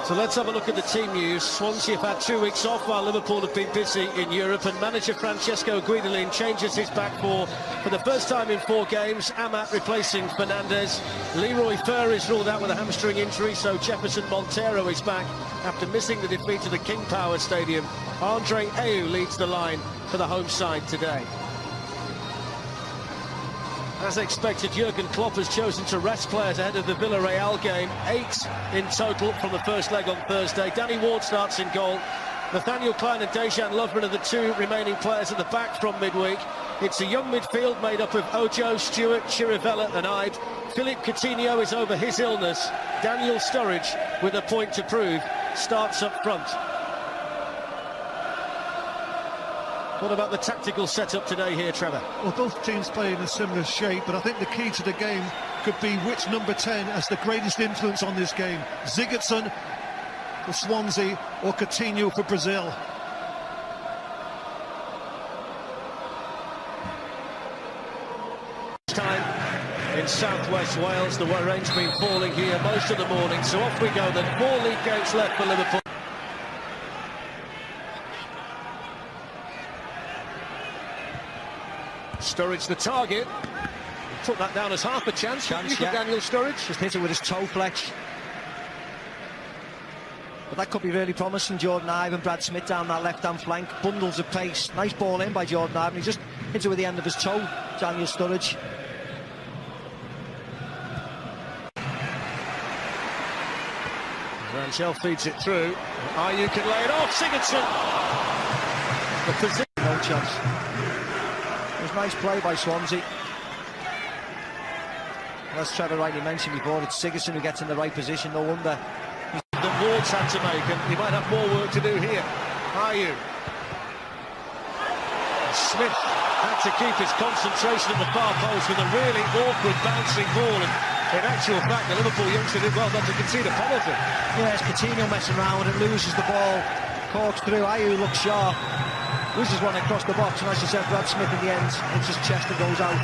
So let's have a look at the team news. Swansea have had 2 weeks off while Liverpool have been busy in Europe, and manager Francesco Guidolin changes his back four for the first time in 4 games. Amat replacing Fernandes. Leroy Fer is ruled out with a hamstring injury, so Jefferson Montero is back after missing the defeat to the King Power Stadium. Andre Ayew leads the line for the home side today. As expected, Jurgen Klopp has chosen to rest players ahead of the Villarreal game. 8 in total from the first leg on Thursday. Danny Ward starts in goal. Nathaniel Klein and Dejan Lovren are the 2 remaining players at the back from midweek. It's a young midfield made up of Ojo, Stewart, Chirivella and Ibe. Philippe Coutinho is over his illness. Daniel Sturridge, with a point to prove, starts up front. What about the tactical setup today here, Trevor? Well, both teams play in a similar shape, but I think the key to the game could be which number 10 has the greatest influence on this game. Sigurdsson for Swansea or Coutinho for Brazil. Time in southwest Wales. The rain's been falling here most of the morning, so off we go then. 4 league games left for Liverpool. Sturridge the target. Put that down as half a chance. Daniel Sturridge just hit it with his toe flex. But that could be really promising. Jordan Ibe and Brad Smith down that left-hand flank. Bundles of pace. Nice ball in by Jordan Ibe. He just hits it with the end of his toe. Daniel Sturridge. Rangel feeds it through. Ayew can lay it off. Sigurdsson. The position. No chance. It was nice play by Swansea. As Trevor rightly mentioned before, it's Sigurdsson who gets in the right position, no wonder. The Ward's had to make, and he might have more work to do here. Ayew. Smith had to keep his concentration at the far post with a really awkward bouncing ball, and in actual fact the Liverpool youngster did well not to concede a penalty. Yes, Coutinho messing around and loses the ball, corks through. Ayew looks sharp. Loses one across the box, and as you said, Brad Smith in the end hits his chest and goes out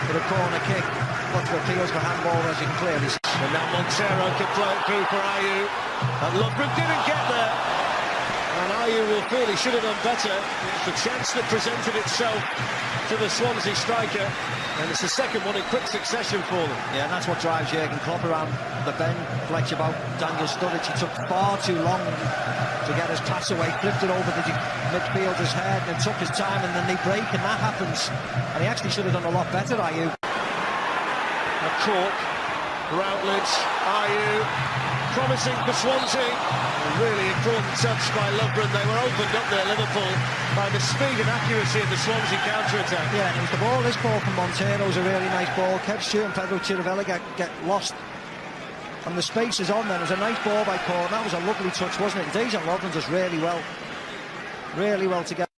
for a corner kick. Lots of appeals for handball, as you can clearly see. And now Montero can play it through for Ayew. And Lovren didn't get there. And Ayew will feel he should have done better. It's the chance that presented itself to the Swansea striker. And it's the second one in quick succession for them. Yeah, and that's what drives Jurgen Klopp around the bend. Fletch about Daniel Sturridge. He took far too long to get his pass away, flipped it over the midfielder's head and took his time, and then they break, and that happens. And he actually should have done a lot better, Ayew. A cork, Routledge, Ayew, promising for Swansea. A really important touch by Lovren. They were opened up there, Liverpool, by the speed and accuracy of the Swansea counter-attack. Yeah, and it was the ball, this ball from Montero was a really nice ball. Kev Stewart and Pedro Chirivella get lost. And the space is on then. It was a nice ball by Corn. That was a lovely touch, wasn't it? Dejan Lovren does really well together.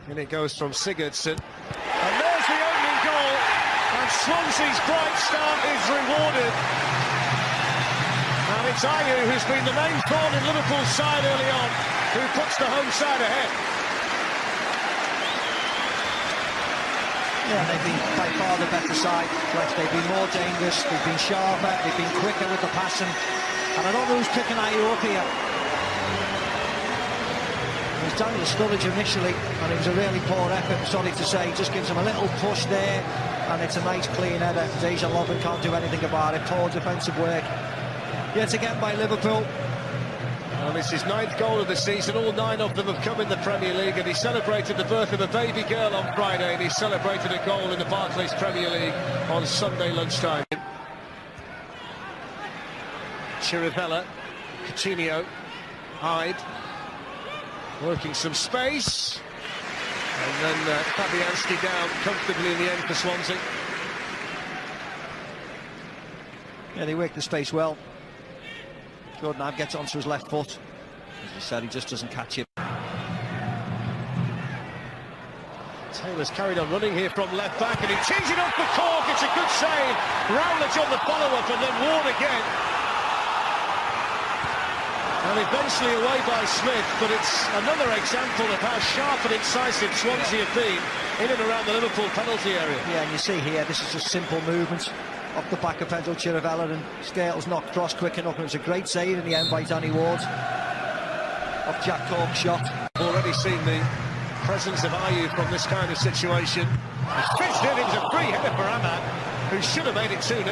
And it goes from Sigurdsson. And there's the opening goal. And Swansea's bright start is rewarded. And it's Ayew who's been the main thorn in Liverpool's side early on, who puts the home side ahead. Yeah, they've been by far the better side. They've been more dangerous, they've been sharper, they've been quicker with the passing. And I don't know who's picking Ayew up here. It was Daniel Sturridge initially, and it was a really poor effort, sorry to say. Just gives him a little push there, and it's a nice clean header. Dejan Lovren can't do anything about it. Poor defensive work. Yet again by Liverpool. Well, it's his 9th goal of the season. All 9 of them have come in the Premier League, and he celebrated the birth of a baby girl on Friday, and he celebrated a goal in the Barclays Premier League on Sunday lunchtime. Chirivella, Coutinho, Ibe, working some space, and then Fabianski down comfortably in the end for Swansea. Yeah, they work the space well. Jordan Ibe gets onto his left foot. As you said, he just doesn't catch it. Taylor's carried on running here from left back, and he tees it up for Cork. It's a good save. Routledge on the follow-up, and then Ward again. And eventually away by Smith, but it's another example of how sharp and incisive Swansea have been in and around the Liverpool penalty area. Yeah, and you see here, this is just simple movement. off the back of Pedro Chirivella, and Skrtel's knocked cross quick enough, and it was a great save in the end by Danny Ward off Jack Cork's shot. Already seen the presence of Ayew from this kind of situation. Fitched in, it was a free header for Amam, who should have made it 2-0.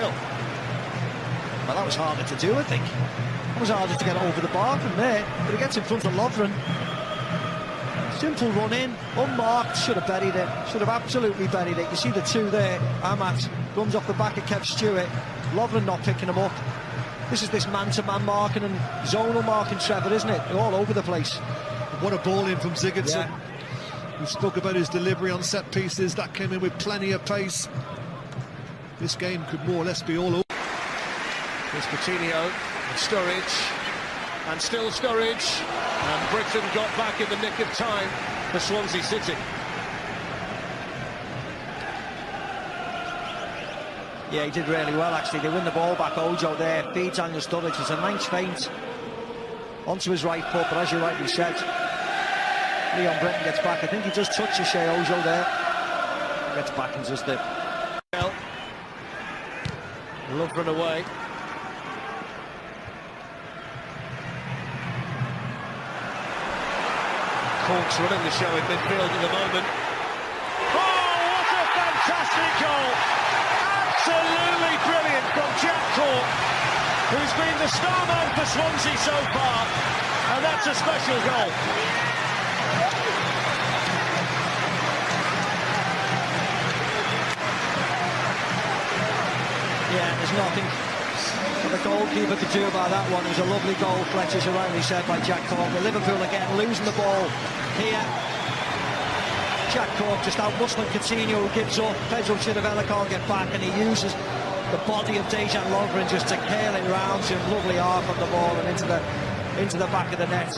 Well, that was harder to do, I think. It was harder to get over the bar from there, but he gets in front of Lovren. Simple run in, unmarked, should have buried it, should have absolutely buried it. You see the two there. Amat runs off the back of Kev Stewart, Lovren not picking him up. This is this man-to-man marking and zonal marking, Trevor, isn't it? They're all over the place. What a ball in from Sigurdsson. Yeah. We spoke about his delivery on set pieces, that came in with plenty of pace. This game could more or less be all over. Here's Coutinho, and Sturridge, and still Sturridge, and Britain got back in the nick of time for Swansea City. Yeah, he did really well, actually. They win the ball back. Ojo there feeds Daniel Sturridge. It's a nice feint onto his right foot, but as you rightly said, Leon Britton gets back. I think he just touches Shea Ojo there. Gets back and just the... Lovren away. Cork's running the show in midfield at the moment. Oh, what a fantastic goal! Absolutely brilliant from Jack Cork, who's been the star man for Swansea so far, and that's a special goal. Yeah, there's nothing that the goalkeeper could do about that one. It was a lovely goal, Fletcher, as you rightly said, by Jack Cork. But Liverpool again losing the ball here. Jack Cork just out-muscling Coutinho, who gives up. Pedro Chirivella can't get back, and he uses the body of Dejan Lovren just to curl it round to a lovely arc on the ball and into the back of the net.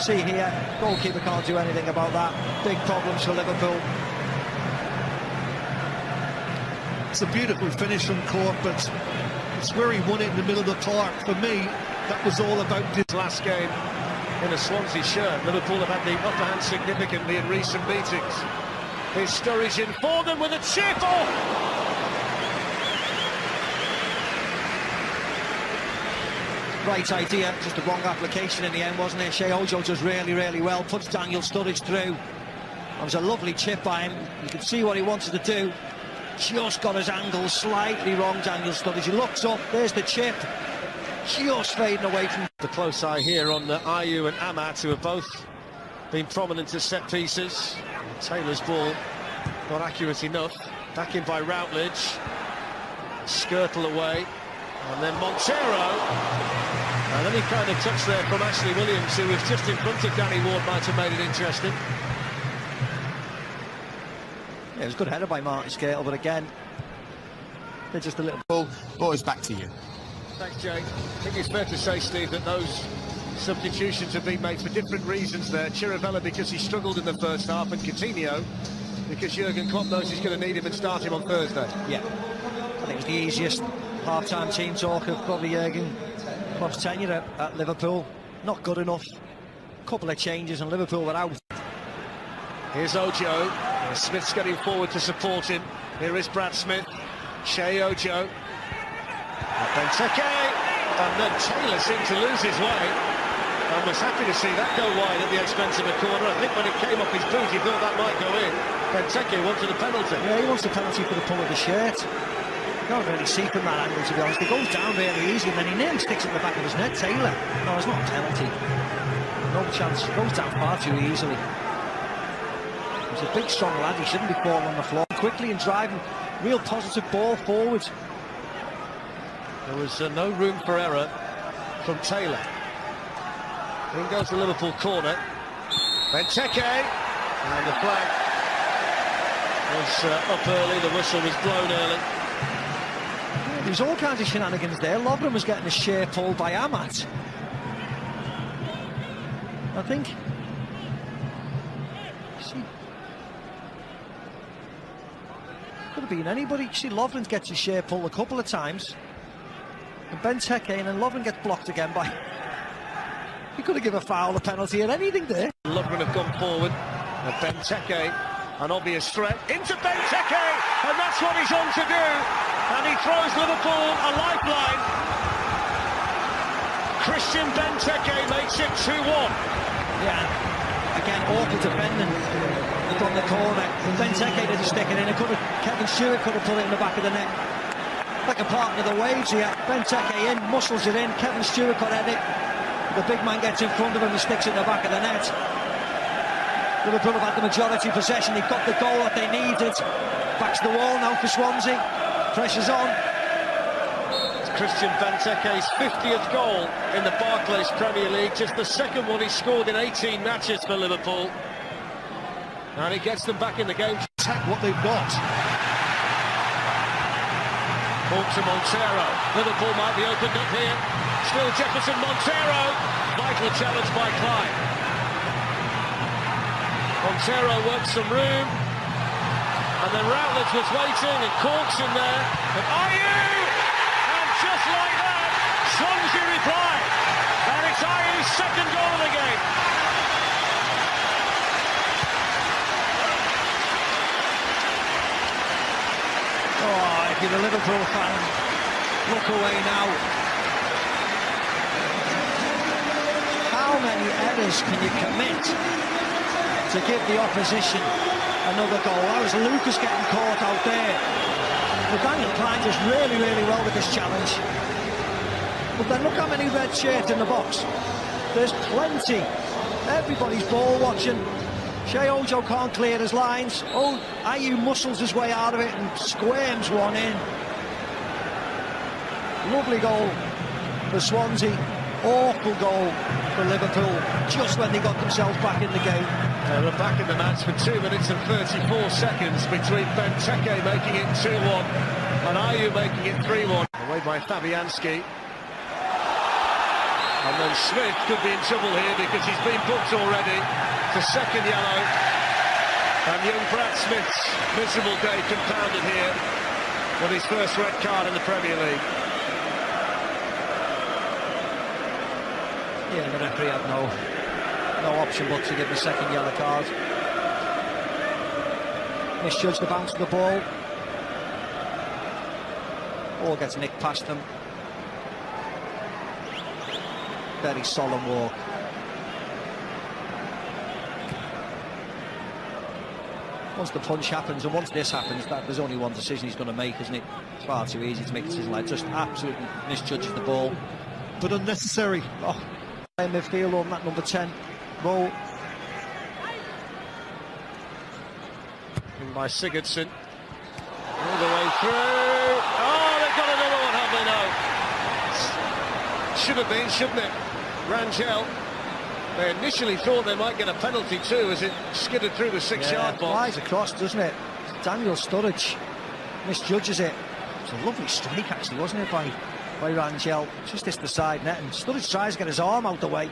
See here, goalkeeper can't do anything about that. Big problems for Liverpool. It's a beautiful finish from Cork, but it's where he won it in the middle of the park. For me, that was all about this last game in a Swansea shirt. Liverpool have had the upper hand significantly in recent meetings. Here's Sturridge in for them with a chip. Oh! Right idea, just the wrong application in the end, wasn't it? Shea Ojo does really, really well, puts Daniel Sturridge through. That was a lovely chip by him. You could see what he wanted to do. Just got his angle slightly wrong, Daniel Sturridge. He looks up, there's the chip. Just fading away from... The close eye here on Ayew and Amat, who have both been prominent as set pieces. Taylor's ball not accurate enough. Back in by Routledge. Skrtel away. And then Montero. And any kind of touch there from Ashley Williams, who was just in front of Danny Ward, might have made it interesting. Yeah, it was a good header by Martin Skrtel, but again, they're just a little... Boys, back to you. Thanks, Jake. I think it's fair to say, Steve, that those substitutions have been made for different reasons there. Chirivella because he struggled in the first half, and Coutinho because Jurgen Klopp knows he's going to need him and start him on Thursday. Yeah, I think it was the easiest half-time team talk of probably Jurgen Klopp's tenure at Liverpool. Not good enough. A couple of changes and Liverpool were out. Here's Ojo. Smith's getting forward to support him. Here is Brad Smith. Shea Ojo. Benteke, and then Taylor seemed to lose his way and was happy to see that go wide at the expense of a corner. I think when it came off his boot he thought that might go in. Benteke wanted a penalty. Yeah, he wants a penalty for the pull of the shirt. You can't really see from that angle, to be honest. It goes down really easy and then he nearly sticks it in the back of his net. Taylor, no, it's not a penalty. No chance, it goes down far too easily. He's a big strong lad, he shouldn't be falling on the floor. Quickly and driving, real positive ball forward. There was no room for error from Taylor. In goes the Liverpool corner. Benteke, and the flag was up early, the whistle was blown early. Yeah, there was all kinds of shenanigans there. Lovren was getting a sheer pull by Amat. I think... See, could have been anybody. You see, Lovren gets a sheer pull a couple of times. And Benteke, and then Lovren gets blocked again by... He could have given a foul, a penalty, or anything there. Lovren have gone forward. And Benteke, an obvious threat. Into Benteke! and that's what he's on to do, and he throws Liverpool a lifeline. Christian Benteke makes it 2-1. Yeah, again, awful defending from the corner. Benteke didn't stick it in. Kevin Stewart could have put it in the back of the net. Like a partner of the waves here. Benteke in, muscles it in. Kevin Stewart could head it. The big man gets in front of him and sticks it in the back of the net. Liverpool have had the majority possession. They've got the goal that they needed. Back to the wall now for Swansea. Pressure's on. It's Christian Benteke's 50th goal in the Barclays Premier League. Just the second one he's scored in 18 matches for Liverpool. And he gets them back in the game. Attack what they've got. Ball to Montero. Liverpool might be opened up here. Still Jefferson, Montero. Vital challenge by Klein. Montero works some room. And then Routledge was waiting and Cork's in there. And Ayew! And just like that, Swansea replied. And it's Ayew's second goal of the game. Oh, if you're a Liverpool fan, look away now. How many errors can you commit to give the opposition another goal? That was Lucas getting caught out there. But Daniel Klein does really, really well with this challenge. But then look how many red shirts in the box. There's plenty. Everybody's ball watching. Shea Ojo can't clear his lines. Oh, Ayew muscles his way out of it and squirms one in. Lovely goal for Swansea. Awful goal for Liverpool, just when they got themselves back in the game. They're back in the match for 2 minutes and 34 seconds between Benteke making it 2-1 and Ayew making it 3-1. Away by Fabianski. And then Smith could be in trouble here because he's been booked already for second yellow. And young Brad Smith's miserable day compounded here with his first red card in the Premier League. Yeah, the referee had no option but to give the second yellow card. Misjudged the bounce of the ball. Ball gets nicked past them. Very solemn walk. Once the punch happens and once this happens, there's only one decision he's going to make, isn't it? It's far too easy to make a decision like just absolutely misjudges the ball. But unnecessary. Oh. Midfield on that number 10 role. In by Sigurdsson. All the way through. Oh, they've got another one, have they? No. Should have been, shouldn't it? Rangel. They initially thought they might get a penalty too as it skidded through the 6-yard box. Flies across, doesn't it? Daniel Sturridge misjudges it. It's a lovely strike, actually, wasn't it, by Rangel? Just hits the side net, and Sturridge tries to get his arm out the way.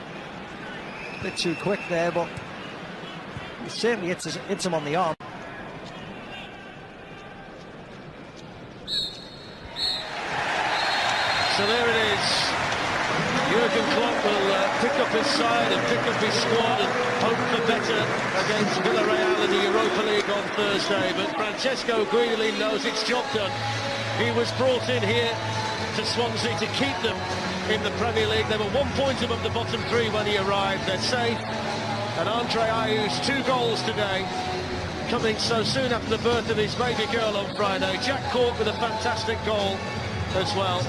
A bit too quick there, but he certainly hits him on the arm. So there it is. Jurgen Klopp will pick up his side and pick up his squad and hope for better against Villarreal in the Europa League on Thursday. But Francesco Guidolin knows it's job done. He was brought in here to Swansea to keep them in the Premier League. They were 1 point above the bottom three when he arrived. They're safe. And Andre Ayew's 2 goals today, coming so soon after the birth of his baby girl on Friday. Jack Cork with a fantastic goal as well.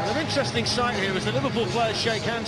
And an interesting sight here as the Liverpool players shake hands.